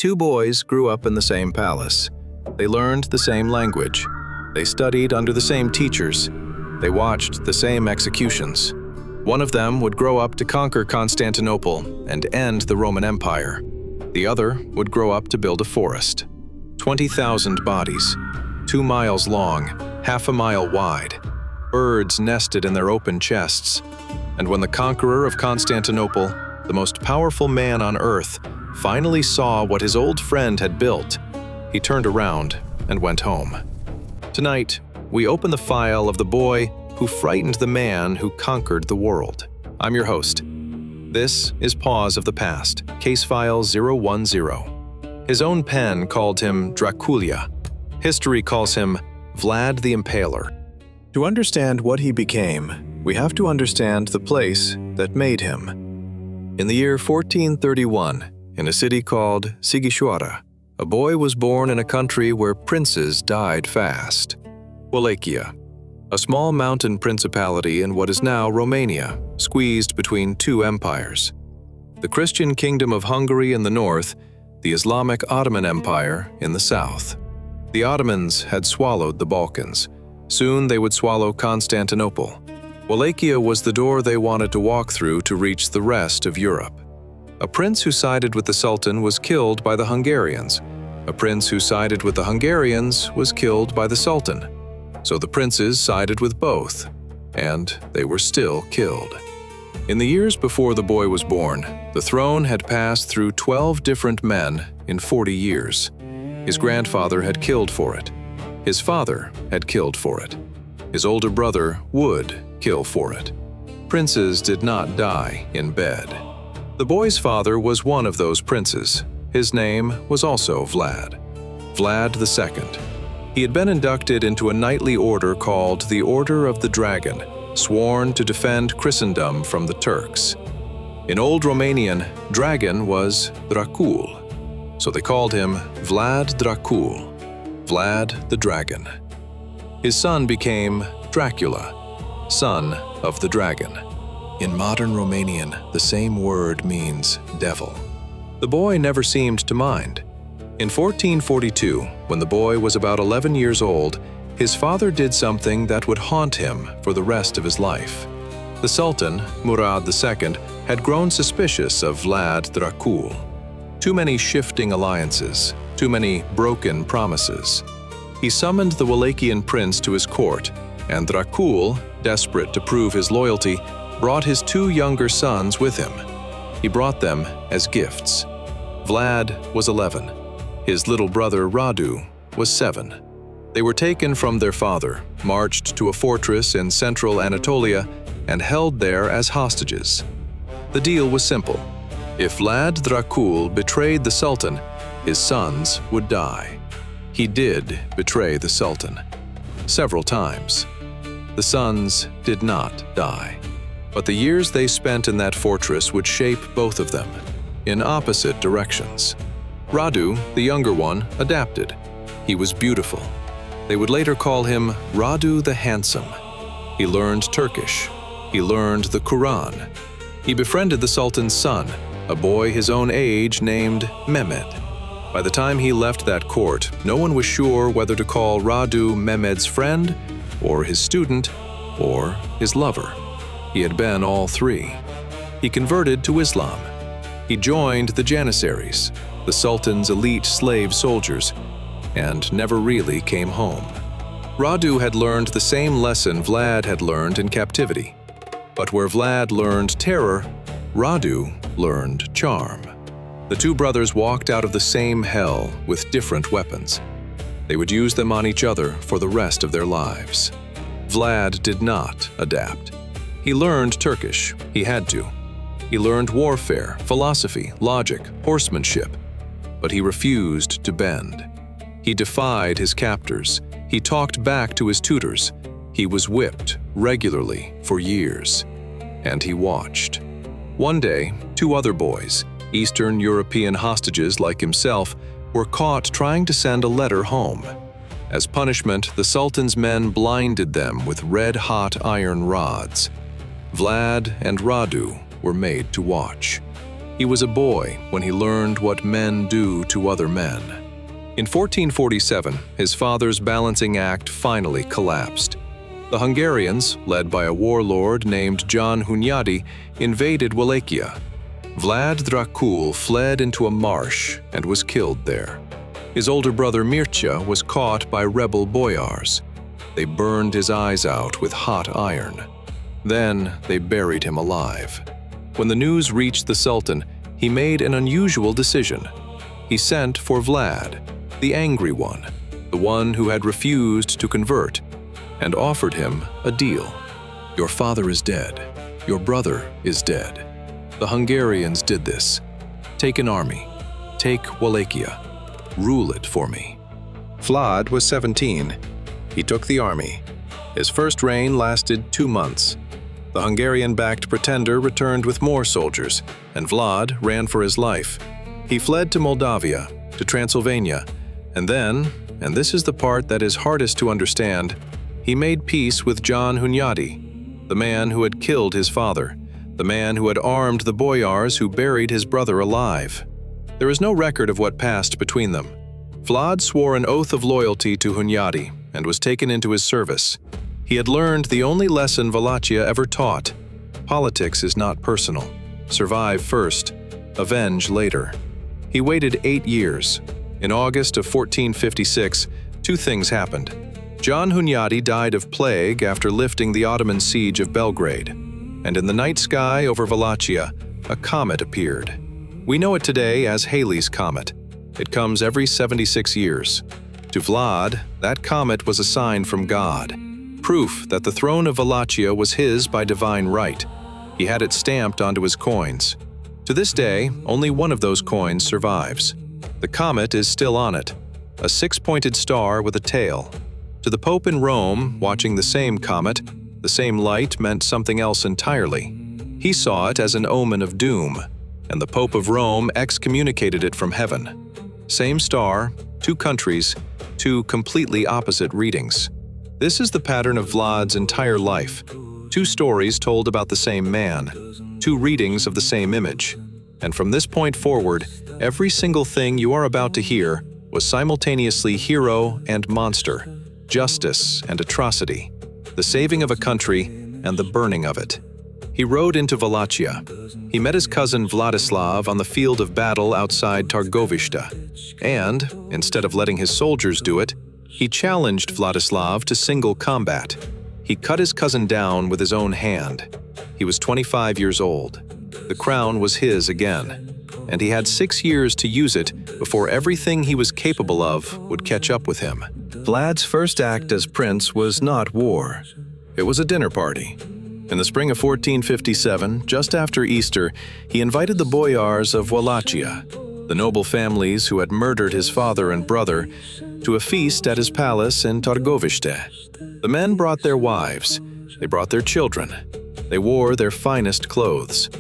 Two boys grew up in the same palace. They learned the same language. They studied under the same teachers. They watched the same executions. One of them would grow up to conquer Constantinople and end the Roman Empire. The other would grow up to build a forest. 20,000 bodies, 2 miles long, half a mile wide. Birds nested in their open chests. And when the conqueror of Constantinople, the most powerful man on earth, finally saw what his old friend had built, he turned around and went home. Tonight, we open the file of the boy who frightened the man who conquered the world. I'm your host. This is Paws of the Past, Case File 010. His own pen called him Drakulya. History calls him Vlad the Impaler. To understand what he became, we have to understand the place that made him. In the year 1431, in a city called Sighisoara, a boy was born in a country where princes died fast. Wallachia, a small mountain principality in what is now Romania, squeezed between two empires. The Christian Kingdom of Hungary in the north, the Islamic Ottoman Empire in the south. The Ottomans had swallowed the Balkans. Soon they would swallow Constantinople. Wallachia was the door they wanted to walk through to reach the rest of Europe. A prince who sided with the Sultan was killed by the Hungarians. A prince who sided with the Hungarians was killed by the Sultan. So the princes sided with both, and they were still killed. In the years before the boy was born, the throne had passed through 12 different men in 40 years. His grandfather had killed for it. His father had killed for it. His older brother would kill for it. Princes did not die in bed. The boy's father was one of those princes. His name was also Vlad. Vlad II. He had been inducted into a knightly order called the Order of the Dragon, sworn to defend Christendom from the Turks. In Old Romanian, dragon was Dracul, so they called him Vlad Dracul, Vlad the Dragon. His son became Dracula, son of the dragon. In modern Romanian, the same word means devil. The boy never seemed to mind. In 1442, when the boy was about 11 years old, his father did something that would haunt him for the rest of his life. The Sultan, Murad II, had grown suspicious of Vlad Dracul. Too many shifting alliances, too many broken promises. He summoned the Wallachian prince to his court, and Dracul, desperate to prove his loyalty, brought his two younger sons with him. He brought them as gifts. Vlad was 11. His little brother Radu was 7. They were taken from their father, marched to a fortress in central Anatolia, and held there as hostages. The deal was simple. If Vlad Dracul betrayed the Sultan, his sons would die. He did betray the Sultan. Several times. The sons did not die. But the years they spent in that fortress would shape both of them, in opposite directions. Radu, the younger one, adapted. He was beautiful. They would later call him Radu the Handsome. He learned Turkish. He learned the Quran. He befriended the Sultan's son, a boy his own age named Mehmed. By the time he left that court, no one was sure whether to call Radu Mehmed's friend, or his student, or his lover. He had been all three. He converted to Islam. He joined the Janissaries, the Sultan's elite slave soldiers, and never really came home. Radu had learned the same lesson Vlad had learned in captivity. But where Vlad learned terror, Radu learned charm. The two brothers walked out of the same hell with different weapons. They would use them on each other for the rest of their lives. Vlad did not adapt. He learned Turkish. He had to. He learned warfare, philosophy, logic, horsemanship. But he refused to bend. He defied his captors. He talked back to his tutors. He was whipped regularly for years. And he watched. One day, two other boys, Eastern European hostages like himself, were caught trying to send a letter home. As punishment, the Sultan's men blinded them with red-hot iron rods. Vlad and Radu were made to watch. He was a boy when he learned what men do to other men. In 1447, his father's balancing act finally collapsed. The Hungarians, led by a warlord named John Hunyadi, invaded Wallachia. Vlad Dracula fled into a marsh and was killed there. His older brother Mircea was caught by rebel boyars. They burned his eyes out with hot iron. Then they buried him alive. When the news reached the Sultan, he made an unusual decision. He sent for Vlad, the angry one, the one who had refused to convert, and offered him a deal. Your father is dead. Your brother is dead. The Hungarians did this. Take an army. Take Wallachia. Rule it for me. Vlad was 17. He took the army. His first reign lasted 2 months. The Hungarian-backed pretender returned with more soldiers, and Vlad ran for his life. He fled to Moldavia, to Transylvania, and then, and this is the part that is hardest to understand, he made peace with John Hunyadi, the man who had killed his father, the man who had armed the boyars who buried his brother alive. There is no record of what passed between them. Vlad swore an oath of loyalty to Hunyadi and was taken into his service. He had learned the only lesson Wallachia ever taught. Politics is not personal. Survive first, avenge later. He waited 8 years. In August of 1456, 2 things happened. John Hunyadi died of plague after lifting the Ottoman siege of Belgrade. And in the night sky over Wallachia, a comet appeared. We know it today as Halley's Comet. It comes every 76 years. To Vlad, that comet was a sign from God. Proof that the throne of Wallachia was his by divine right. He had it stamped onto his coins. To this day, only one of those coins survives. The comet is still on it, a 6-pointed star with a tail. To the Pope in Rome, watching the same comet, the same light meant something else entirely. He saw it as an omen of doom, and the Pope of Rome excommunicated it from heaven. Same star, 2 countries, 2 completely opposite readings. This is the pattern of Vlad's entire life. 2 stories told about the same man, 2 readings of the same image. And from this point forward, every single thing you are about to hear was simultaneously hero and monster, justice and atrocity, the saving of a country and the burning of it. He rode into Wallachia. He met his cousin Vladislav on the field of battle outside Targovishta, and, instead of letting his soldiers do it, he challenged Vladislav to single combat. He cut his cousin down with his own hand. He was 25 years old. The crown was his again, and he had 6 years to use it before everything he was capable of would catch up with him. Vlad's first act as prince was not war. It was a dinner party. In the spring of 1457, just after Easter, he invited the boyars of Wallachia, the noble families who had murdered his father and brother, to a feast at his palace in Targovishte. The men brought their wives. They brought their children. They wore their finest clothes.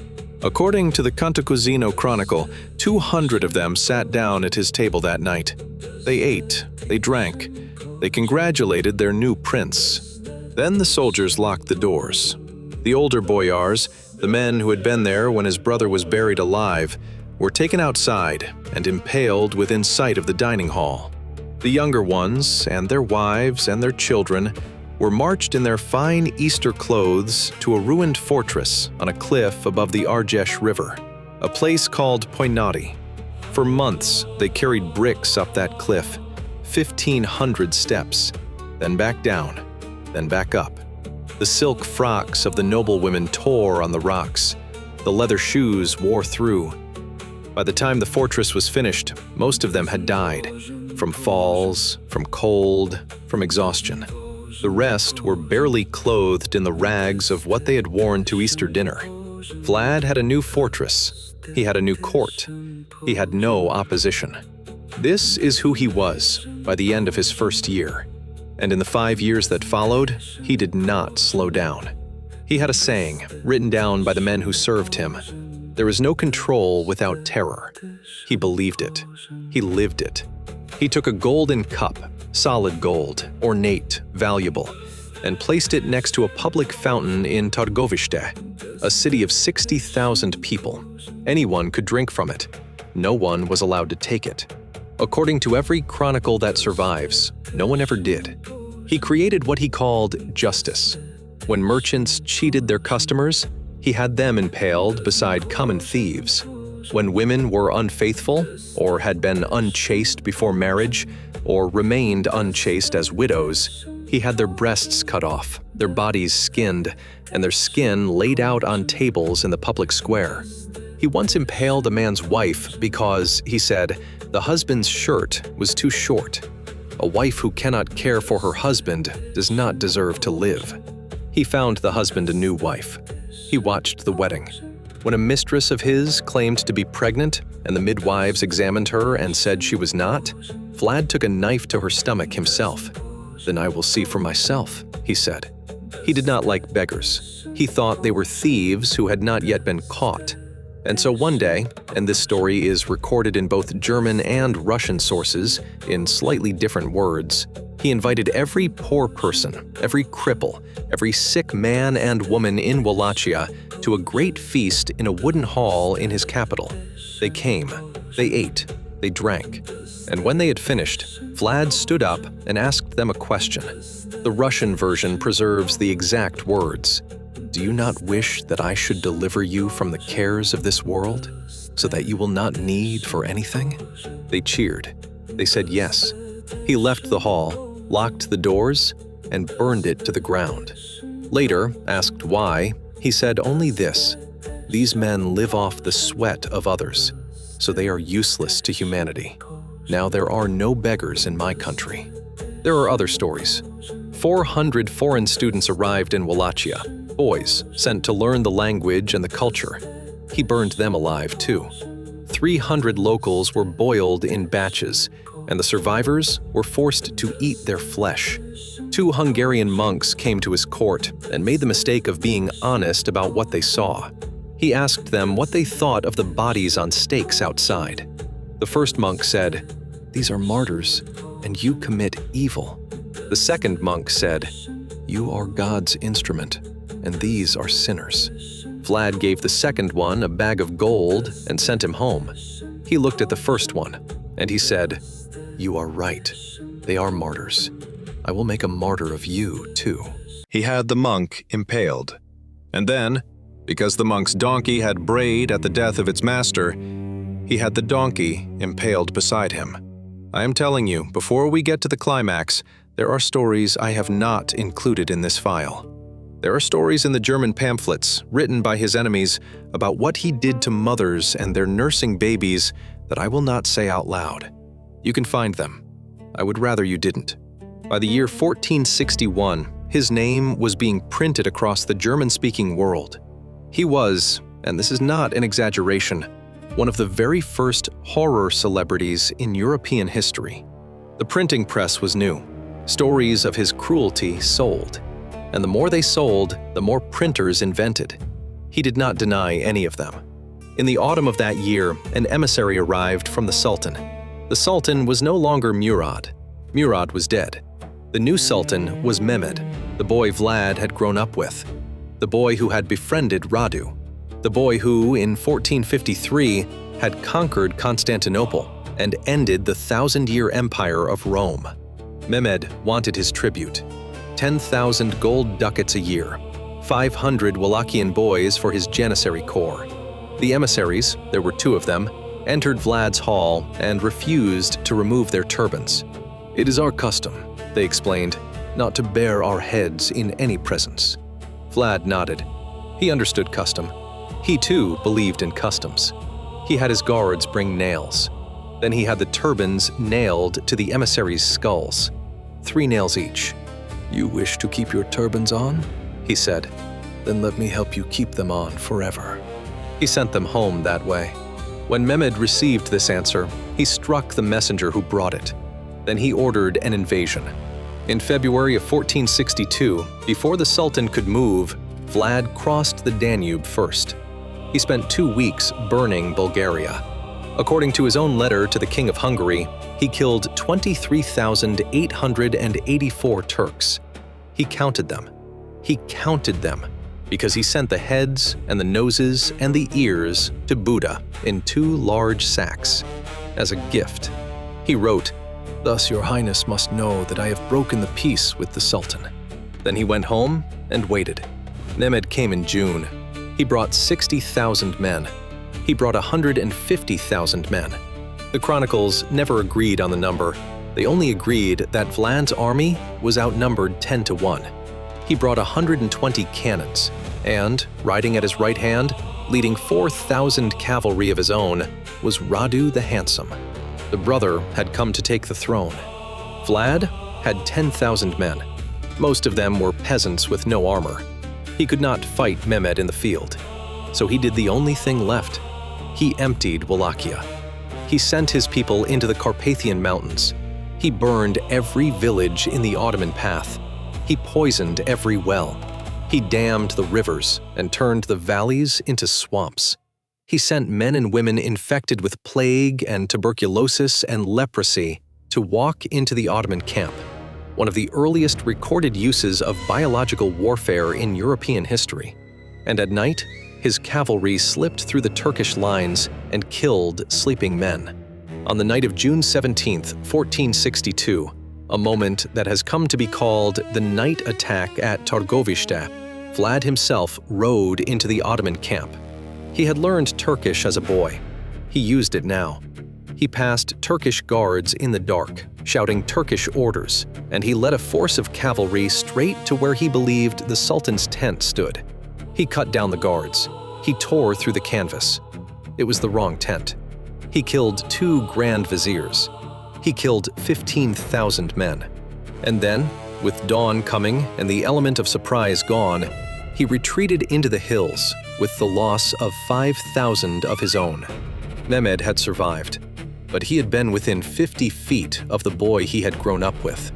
According to the Cantacuzino Chronicle, 200 of them sat down at his table that night. They ate, they drank, they congratulated their new prince. Then the soldiers locked the doors. The older boyars, the men who had been there when his brother was buried alive, were taken outside and impaled within sight of the dining hall. The younger ones, and their wives and their children, were marched in their fine Easter clothes to a ruined fortress on a cliff above the Argesh River, a place called Poinati. For months, they carried bricks up that cliff, 1,500 steps, then back down, then back up. The silk frocks of the noblewomen tore on the rocks. The leather shoes wore through. By the time the fortress was finished, most of them had died, from falls, from cold, from exhaustion. The rest were barely clothed in the rags of what they had worn to Easter dinner. Vlad had a new fortress. He had a new court. He had no opposition. This is who he was by the end of his first year. And in the 5 years that followed, he did not slow down. He had a saying, written down by the men who served him: "There is no control without terror." He believed it. He lived it. He took a golden cup, solid gold, ornate, valuable. and placed it next to a public fountain in Targovište, a city of 60,000 people. Anyone could drink from it. No one was allowed to take it. According to every chronicle that survives, no one ever did. He created what he called justice. When merchants cheated their customers, he had them impaled beside common thieves. When women were unfaithful, or had been unchaste before marriage, or remained unchaste as widows, he had their breasts cut off, their bodies skinned, and their skin laid out on tables in the public square. He once impaled a man's wife because, he said, the husband's shirt was too short. A wife who cannot care for her husband does not deserve to live. He found the husband a new wife. He watched the wedding. When a mistress of his claimed to be pregnant and the midwives examined her and said she was not, Vlad took a knife to her stomach himself. "Then I will see for myself," he said. He did not like beggars. He thought they were thieves who had not yet been caught. And so one day, and this story is recorded in both German and Russian sources in slightly different words, he invited every poor person, every cripple, every sick man and woman in Wallachia to a great feast in a wooden hall in his capital. They came, they ate, they drank. And when they had finished, Vlad stood up and asked them a question. The Russian version preserves the exact words. "Do you not wish that I should deliver you from the cares of this world, so that you will not need for anything?" They cheered. They said yes. He left the hall, locked the doors, and burned it to the ground. Later, asked why, he said only this: "These men live off the sweat of others, so they are useless to humanity. Now there are no beggars in my country." There are other stories. 400 foreign students arrived in Wallachia, boys sent to learn the language and the culture. He burned them alive too. 300 locals were boiled in batches, and the survivors were forced to eat their flesh. 2 Hungarian monks came to his court and made the mistake of being honest about what they saw. He asked them what they thought of the bodies on stakes outside. The first monk said, "These are martyrs, and you commit evil." The second monk said, "You are God's instrument, and these are sinners." Vlad gave the second one a bag of gold and sent him home. He looked at the first one, and he said, "You are right. They are martyrs. I will make a martyr of you, too." He had the monk impaled. And then, because the monk's donkey had brayed at the death of its master, he had the donkey impaled beside him. I am telling you, before we get to the climax, there are stories I have not included in this file. There are stories in the German pamphlets, written by his enemies, about what he did to mothers and their nursing babies that I will not say out loud. You can find them. I would rather you didn't. By the year 1461, his name was being printed across the German-speaking world. He was, and this is not an exaggeration, one of the very first horror celebrities in European history. The printing press was new. Stories of his cruelty sold. And the more they sold, the more printers invented. He did not deny any of them. In the autumn of that year, an emissary arrived from the Sultan. The Sultan was no longer Murad. Murad was dead. The new Sultan was Mehmed, the boy Vlad had grown up with, the boy who had befriended Radu, the boy who, in 1453, had conquered Constantinople and ended the 1,000-year empire of Rome. Mehmed wanted his tribute, 10,000 gold ducats a year, 500 Wallachian boys for his Janissary corps. The emissaries, there were 2 of them, entered Vlad's hall and refused to remove their turbans. "It is our custom," they explained, "not to bare our heads in any presence." Vlad nodded. He understood custom. He too believed in customs. He had his guards bring nails. Then he had the turbans nailed to the emissaries' skulls, 3 nails each. "You wish to keep your turbans on?" he said. "Then let me help you keep them on forever." He sent them home that way. When Mehmed received this answer, he struck the messenger who brought it. Then he ordered an invasion. In February of 1462, before the Sultan could move, Vlad crossed the Danube first. He spent 2 weeks burning Bulgaria. According to his own letter to the King of Hungary, he killed 23,884 Turks. He counted them. He counted them because he sent the heads and the noses and the ears to Buddha in 2 large sacks as a gift. He wrote, "Thus your highness must know that I have broken the peace with the Sultan." Then he went home and waited. Mehmed came in June. He brought 60,000 men. He brought 150,000 men. The chronicles never agreed on the number. They only agreed that Vlad's army was outnumbered 10 to 1. He brought 120 cannons, and, riding at his right hand, leading 4,000 cavalry of his own, was Radu the Handsome. The brother had come to take the throne. Vlad had 10,000 men. Most of them were peasants with no armor. He could not fight Mehmed in the field, so he did the only thing left. He emptied Wallachia. He sent his people into the Carpathian Mountains. He burned every village in the Ottoman path. He poisoned every well. He dammed the rivers and turned the valleys into swamps. He sent men and women infected with plague and tuberculosis and leprosy to walk into the Ottoman camp, one of the earliest recorded uses of biological warfare in European history. And at night, his cavalry slipped through the Turkish lines and killed sleeping men. On the night of June 17, 1462, a moment that has come to be called the night attack at Targovishte, Vlad himself rode into the Ottoman camp. He had learned Turkish as a boy. He used it now. He passed Turkish guards in the dark, shouting Turkish orders, and he led a force of cavalry straight to where he believed the Sultan's tent stood. He cut down the guards. He tore through the canvas. It was the wrong tent. He killed 2 grand viziers. He killed 15,000 men. And then, with dawn coming and the element of surprise gone, he retreated into the hills with the loss of 5,000 of his own. Mehmed had survived, but he had been within 50 feet of the boy he had grown up with,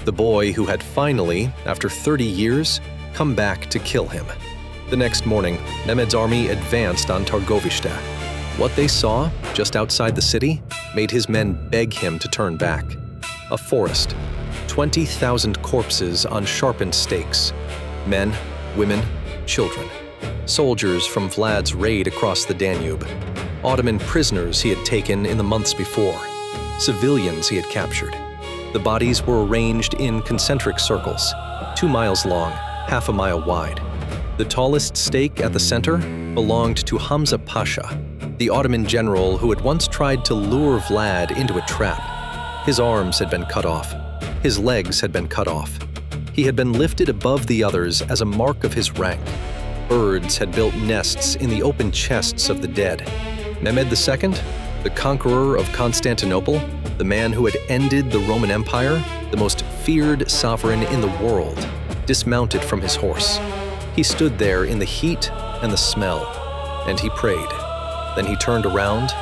the boy who had finally, after 30 years, come back to kill him. The next morning, Mehmed's army advanced on Targovishte. What they saw, just outside the city, made his men beg him to turn back. A forest, 20,000 corpses on sharpened stakes, men, women, children, soldiers from Vlad's raid across the Danube, Ottoman prisoners he had taken in the months before, civilians he had captured. The bodies were arranged in concentric circles, 2 miles long, half a mile wide. The tallest stake at the center belonged to Hamza Pasha, the Ottoman general who had once tried to lure Vlad into a trap. His arms had been cut off. His legs had been cut off. He had been lifted above the others as a mark of his rank. Birds had built nests in the open chests of the dead. Mehmed II, the conqueror of Constantinople, the man who had ended the Roman Empire, the most feared sovereign in the world, dismounted from his horse. He stood there in the heat and the smell, and he prayed. Then he turned around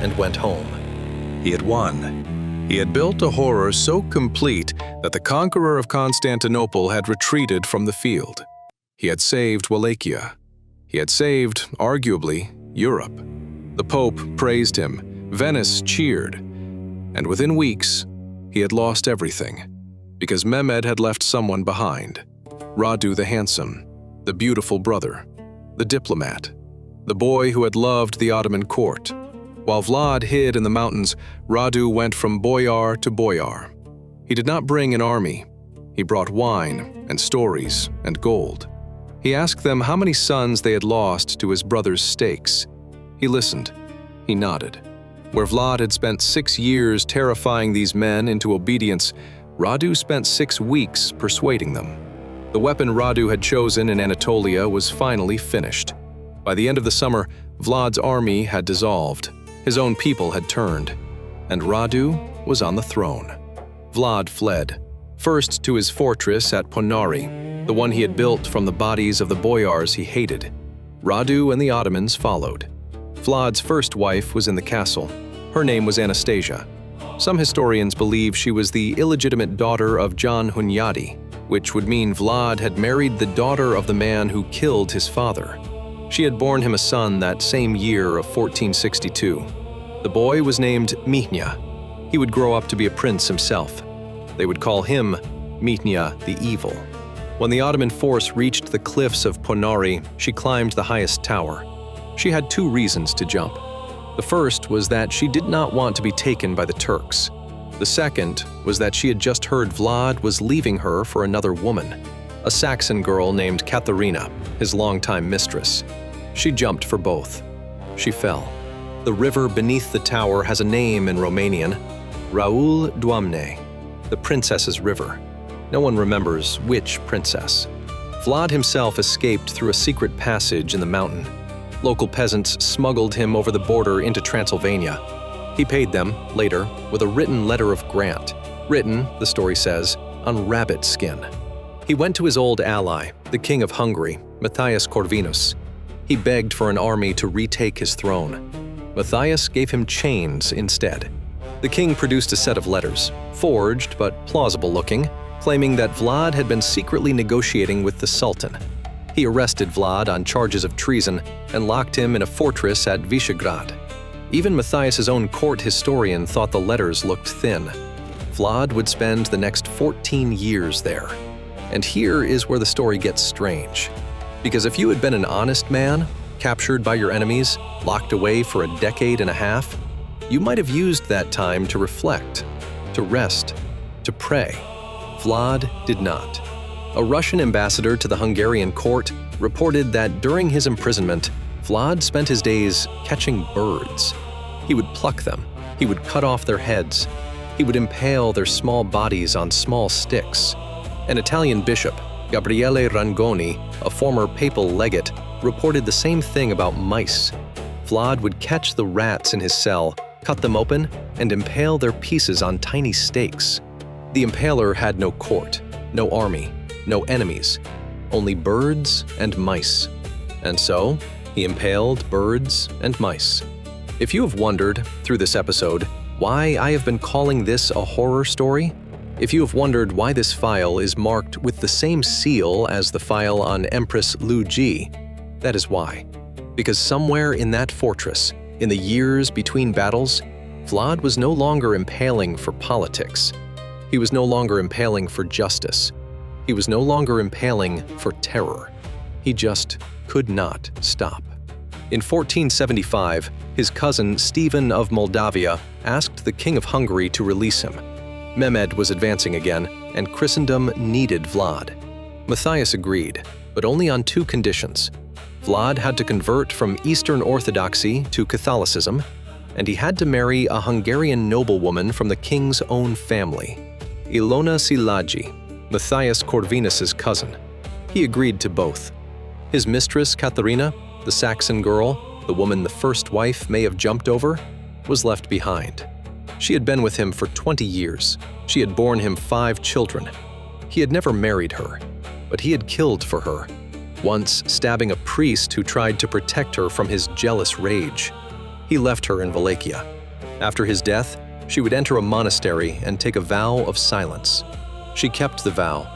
and went home. He had won. He had built a horror so complete that the conqueror of Constantinople had retreated from the field. He had saved Wallachia. He had saved, arguably, Europe. The Pope praised him. Venice cheered. And within weeks, he had lost everything, because Mehmed had left someone behind. Radu the Handsome, the beautiful brother, the diplomat, the boy who had loved the Ottoman court. While Vlad hid in the mountains, Radu went from boyar to boyar. He did not bring an army. He brought wine and stories and gold. He asked them how many sons they had lost to his brother's stakes. He listened. He nodded. Where Vlad had spent 6 years terrifying these men into obedience, Radu spent 6 weeks persuading them. The weapon Radu had chosen in Anatolia was finally finished. By the end of the summer, Vlad's army had dissolved. His own people had turned, and Radu was on the throne. Vlad fled, first to his fortress at Ponari, the one he had built from the bodies of the boyars he hated. Radu and the Ottomans followed. Vlad's first wife was in the castle. Her name was Anastasia. Some historians believe she was the illegitimate daughter of John Hunyadi, which would mean Vlad had married the daughter of the man who killed his father. She had borne him a son that same year of 1462. The boy was named Mihnya. He would grow up to be a prince himself. They would call him Mihnya the Evil. When the Ottoman force reached the cliffs of Ponari, she climbed the highest tower. She had 2 reasons to jump. The first was that she did not want to be taken by the Turks. The second was that she had just heard Vlad was leaving her for another woman, a Saxon girl named Katharina, his longtime mistress. She jumped for both. She fell. The river beneath the tower has a name in Romanian, Râul Doamnei, the Princess's River. No one remembers which princess. Vlad himself escaped through a secret passage in the mountain. Local peasants smuggled him over the border into Transylvania. He paid them, later, with a written letter of grant, written, the story says, on rabbit skin. He went to his old ally, the King of Hungary, Matthias Corvinus. He begged for an army to retake his throne. Matthias gave him chains instead. The king produced a set of letters, forged but plausible-looking, claiming that Vlad had been secretly negotiating with the Sultan. He arrested Vlad on charges of treason and locked him in a fortress at Visegrad. Even Matthias's own court historian thought the letters looked thin. Vlad would spend the next 14 years there. And here is where the story gets strange. Because if you had been an honest man, captured by your enemies, locked away for a decade and a half, you might have used that time to reflect, to rest, to pray. Vlad did not. A Russian ambassador to the Hungarian court reported that during his imprisonment, Vlad spent his days catching birds. He would pluck them, he would cut off their heads, he would impale their small bodies on small sticks. An Italian bishop, Gabriele Rangoni, a former papal legate, reported the same thing about mice. Vlad would catch the rats in his cell, cut them open, and impale their pieces on tiny stakes. The Impaler had no court, no army, no enemies, only birds and mice. And so, he impaled birds and mice. If you have wondered, through this episode, why I have been calling this a horror story, if you have wondered why this file is marked with the same seal as the file on Empress Lu Ji, that is why. Because somewhere in that fortress, in the years between battles, Vlad was no longer impaling for politics. He was no longer impaling for justice. He was no longer impaling for terror. He just could not stop. In 1475, his cousin Stephen of Moldavia asked the King of Hungary to release him. Mehmed was advancing again, and Christendom needed Vlad. Matthias agreed, but only on 2 conditions. Vlad had to convert from Eastern Orthodoxy to Catholicism, and he had to marry a Hungarian noblewoman from the king's own family, Ilona Szilágyi, Matthias Corvinus's cousin. He agreed to both. His mistress, Katharina, the Saxon girl, the woman the first wife may have jumped over, was left behind. She had been with him for 20 years. She had borne him 5 children. He had never married her, but he had killed for her, once stabbing a priest who tried to protect her from his jealous rage. He left her in Wallachia. After his death, she would enter a monastery and take a vow of silence. She kept the vow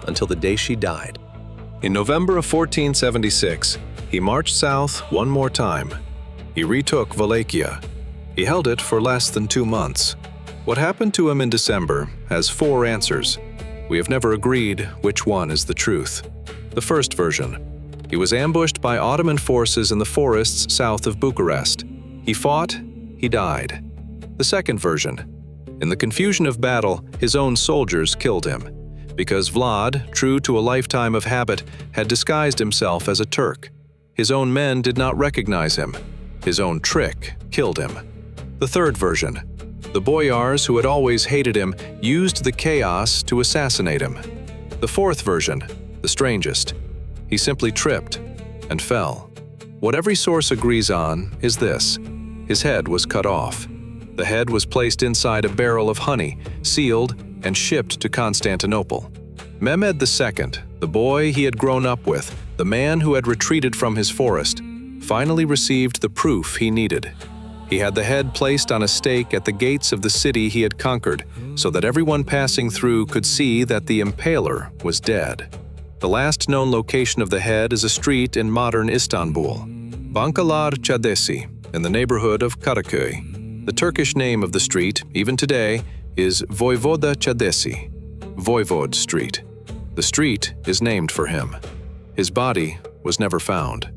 until the day she died. In November of 1476, he marched south one more time. He retook Wallachia. He held it for less than 2 months. What happened to him in December has 4 answers. We have never agreed which one is the truth. The first version: he was ambushed by Ottoman forces in the forests south of Bucharest. He fought, he died. The second version: in the confusion of battle, his own soldiers killed him, because Vlad, true to a lifetime of habit, had disguised himself as a Turk. His own men did not recognize him. His own trick killed him. The third version: the boyars who had always hated him used the chaos to assassinate him. The fourth version, the strangest: he simply tripped and fell. What every source agrees on is this: his head was cut off. The head was placed inside a barrel of honey, sealed, and shipped to Constantinople. Mehmed II, the boy he had grown up with, the man who had retreated from his forest, finally received the proof he needed. He had the head placed on a stake at the gates of the city he had conquered, so that everyone passing through could see that the Impaler was dead. The last known location of the head is a street in modern Istanbul, Bankalar Caddesi, in the neighborhood of Karaköy. The Turkish name of the street, even today, is Voyvoda Caddesi, Voivode Street. The street is named for him. His body was never found.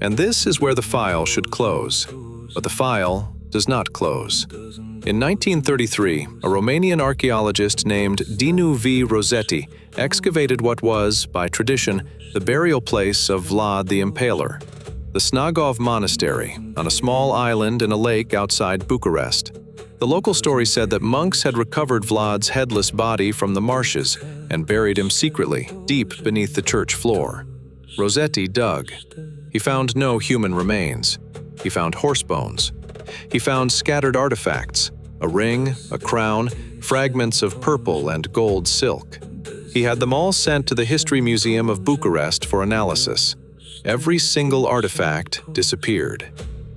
And this is where the file should close. But the file does not close. In 1933, a Romanian archaeologist named Dinu V. Rossetti excavated what was, by tradition, the burial place of Vlad the Impaler, the Snagov Monastery, on a small island in a lake outside Bucharest. The local story said that monks had recovered Vlad's headless body from the marshes and buried him secretly, deep beneath the church floor. Rossetti dug. He found no human remains. He found horse bones. He found scattered artifacts, a ring, a crown, fragments of purple and gold silk. He had them all sent to the History Museum of Bucharest for analysis. Every single artifact disappeared.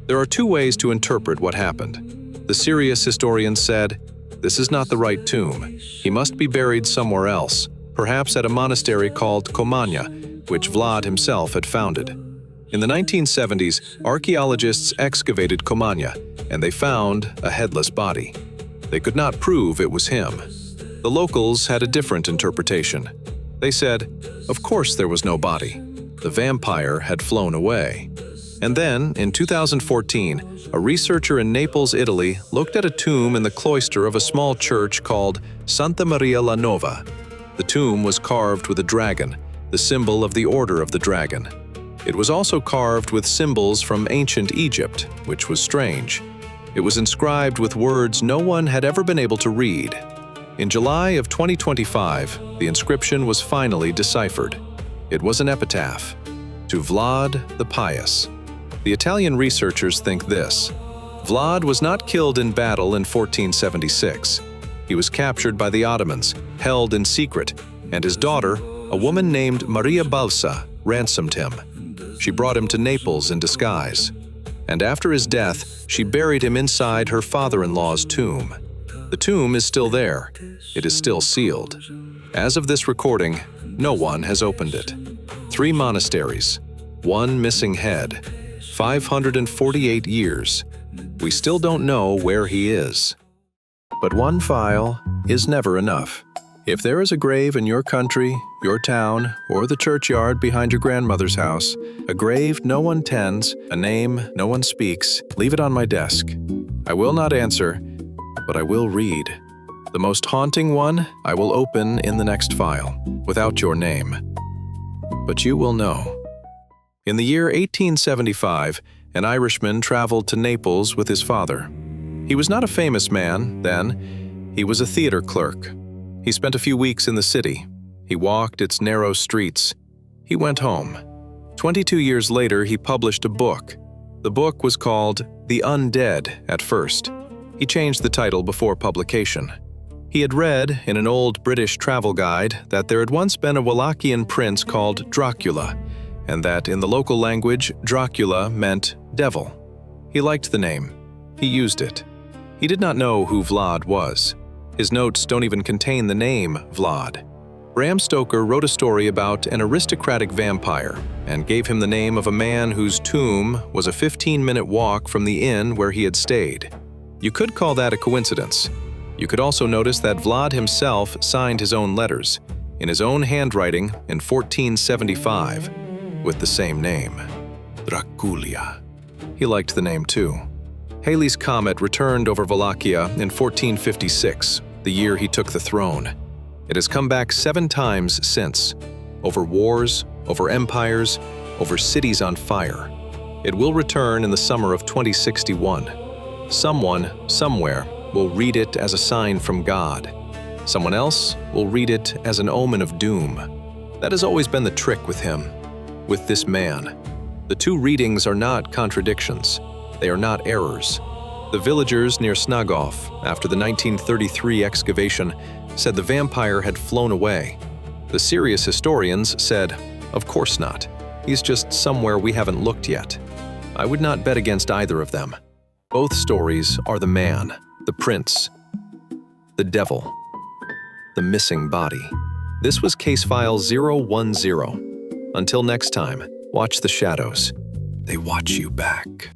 There are two ways to interpret what happened. The serious historian said, "This is not the right tomb. He must be buried somewhere else, perhaps at a monastery called Comania, which Vlad himself had founded." In the 1970s, archaeologists excavated Comania, and they found a headless body. They could not prove it was him. The locals had a different interpretation. They said, of course there was no body. The vampire had flown away. And then, in 2014, a researcher in Naples, Italy, looked at a tomb in the cloister of a small church called Santa Maria la Nova. The tomb was carved with a dragon, the symbol of the Order of the Dragon. It was also carved with symbols from ancient Egypt, which was strange. It was inscribed with words no one had ever been able to read. In July of 2025, the inscription was finally deciphered. It was an epitaph. To Vlad the Pious. The Italian researchers think this. Vlad was not killed in battle in 1476. He was captured by the Ottomans, held in secret, and his daughter, a woman named Maria Balsa, ransomed him. She brought him to Naples in disguise. And after his death, she buried him inside her father-in-law's tomb. The tomb is still there. It is still sealed. As of this recording, no one has opened it. 3 monasteries, 1 missing head, 548 years. We still don't know where he is. But one file is never enough. If there is a grave in your country, your town, or the churchyard behind your grandmother's house, a grave no one tends, a name no one speaks, leave it on my desk. I will not answer, but I will read. The most haunting one I will open in the next file, without your name. But you will know. In the year 1875, an Irishman traveled to Naples with his father. He was not a famous man then. He was a theater clerk. He spent a few weeks in the city. He walked its narrow streets. He went home. 22 years later, he published a book. The book was called The Undead at first. He changed the title before publication. He had read in an old British travel guide that there had once been a Wallachian prince called Dracula, and that in the local language, Dracula meant devil. He liked the name. He used it. He did not know who Vlad was. His notes don't even contain the name Vlad. Bram Stoker wrote a story about an aristocratic vampire and gave him the name of a man whose tomb was a 15-minute walk from the inn where he had stayed. You could call that a coincidence. You could also notice that Vlad himself signed his own letters, in his own handwriting in 1475, with the same name, Drakulya. He liked the name too. Halley's Comet returned over Wallachia in 1456, the year he took the throne. It has come back 7 times since, over wars, over empires, over cities on fire. It will return in the summer of 2061. Someone, somewhere, will read it as a sign from God. Someone else will read it as an omen of doom. That has always been the trick with him, with this man. The 2 readings are not contradictions. They are not errors. The villagers near Snagov, after the 1933 excavation, said the vampire had flown away. The serious historians said, of course not. He's just somewhere we haven't looked yet. I would not bet against either of them. Both stories are the man, the prince, the devil, the missing body. This was Case File 010. Until next time, watch the shadows. They watch you back.